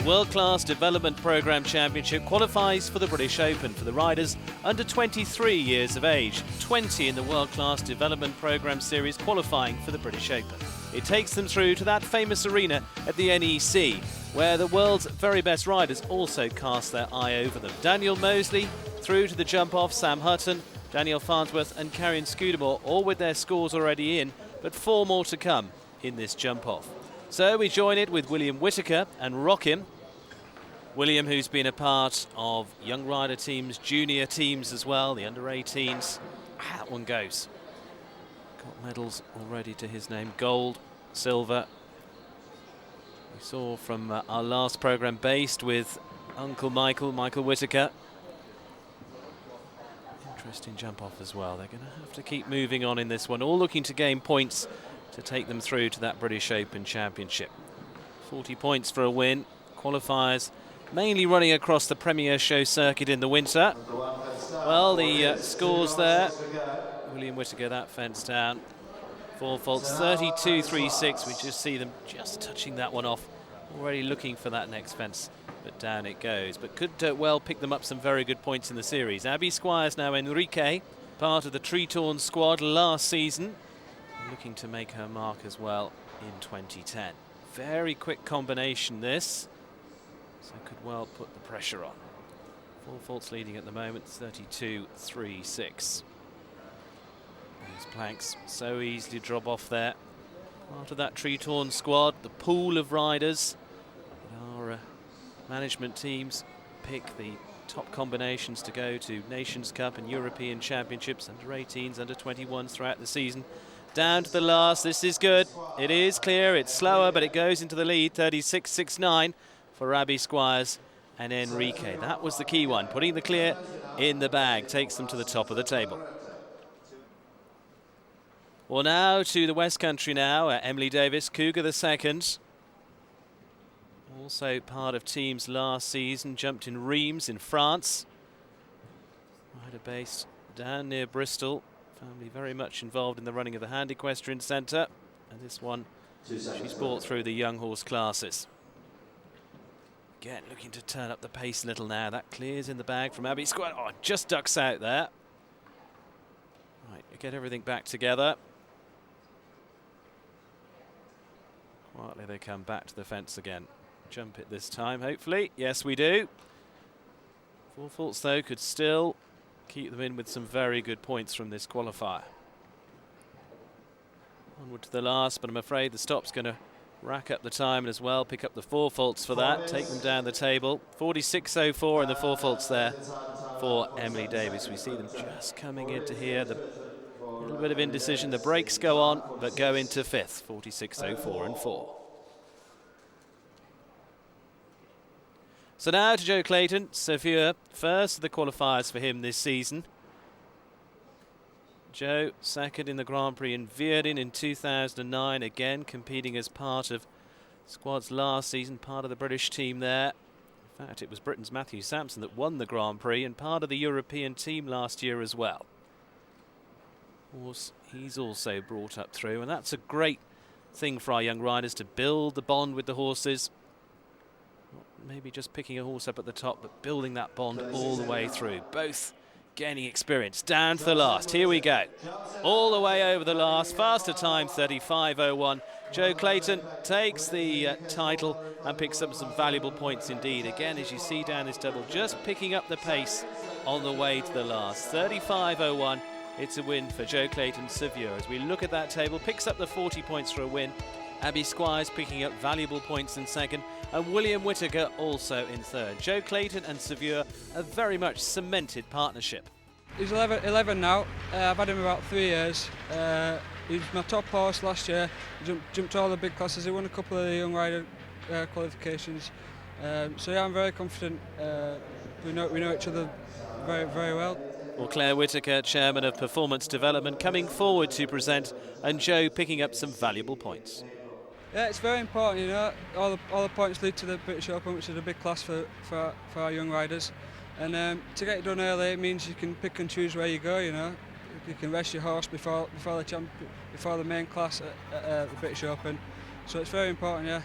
The World Class Development Programme Championship qualifies for the British Open for the riders under 23 years of age. 20 in the World Class Development Programme series qualifying for the British Open. It takes them through to that famous arena at the NEC, where the world's very best riders also cast their eye over them. Daniel Mosley through to the jump-off, Sam Hutton, Daniel Farnsworth and Karen Scudamore, all with their scores already in, but 4 more to come in this jump-off. So we join it with William Whitaker and rock him. William, who's been a part of young rider teams, junior teams as well, the under-18s. That one goes. Got medals already to his name, gold, silver. We saw from our last programme based with Uncle Michael Whitaker. Interesting jump off as well. They're going to have to keep moving on in this one, all looking to gain points to take them through to that British Open Championship. 40 points for a win. Qualifiers mainly running across the Premier Show circuit in the winter. Well, the scores there. William Whitaker, that fence down. 4 faults, 32.36. We just see them just touching that one off. Already looking for that next fence, but down it goes. But could well pick them up some very good points in the series. Abby Squires now Enrique, part of the Tree-Torn squad last season. Looking to make her mark as well in 2010. Very quick combination this, so could well put the pressure on. 4 faults leading at the moment, 32.36. These planks so easily drop off there. Part of that Tree-Torn squad, the pool of riders. Our management teams pick the top combinations to go to Nations Cup and European Championships, under 18s, under 21s throughout the season. Down to the last, this is good. It is clear, it's slower, but it goes into the lead, 36.69 for Abby Squires and Enrique. That was the key one, putting the clear in the bag, takes them to the top of the table. Well, now to the West Country now, Emily Davis, Cougar the second. Also part of teams last season, jumped in Reims in France. Rider based down near Bristol. Family very much involved in the running of the Hand Equestrian Centre, and this one she's brought through the young horse classes. Again, looking to turn up the pace a little now. That clears in the bag from Abby Squire. Oh, just ducks out there. Right, get everything back together. Quietly they come back to the fence again. Jump it this time, hopefully. Yes, we do. 4 faults though could still keep them in with some very good points from this qualifier. Onward to the last, but I'm afraid the stop's going to rack up the time as well, pick up the 4 faults for that, take them down the table. 46.04 and the 4 faults there for Emily Davis. We see them just coming into here. The little bit of indecision, the brakes go on, but go into 5th, 46.04 and 4. So now to Joe Clayton, Sophia, first of the qualifiers for him this season. Joe, second in the Grand Prix in Vierdin in 2009, again competing as part of squad's last season, part of the British team there. In fact, it was Britain's Matthew Sampson that won the Grand Prix and part of the European team last year as well. Of course, he's also brought up through, and that's a great thing for our young riders, to build the bond with the horses. Maybe just picking a horse up at the top, but building that bond all the way through. Both gaining experience. Down to the last. Here we go. All the way over the last. Faster time, 35.01. Joe Clayton takes the title and picks up some valuable points indeed. Again, as you see down this double, just picking up the pace on the way to the last. 35.01. It's a win for Joe Clayton Sevier. As we look at that table, picks up the 40 points for a win. Abby Squires picking up valuable points in second, and William Whitaker also in third. Joe Clayton and Sevier, a very much cemented partnership. He's 11 now. I've had him about 3 years. He was my top horse last year. He jumped all the big classes. He won a couple of the young rider qualifications. So yeah, I'm very confident. We know each other very, very well. Well, Claire Whitaker, Chairman of Performance Development, coming forward to present, and Joe picking up some valuable points. Yeah, it's very important, you know. All the points lead to the British Open, which is a big class for our young riders. And to get it done early, it means you can pick and choose where you go, you know. You can rest your horse before the main class at the British Open. So it's very important, yeah.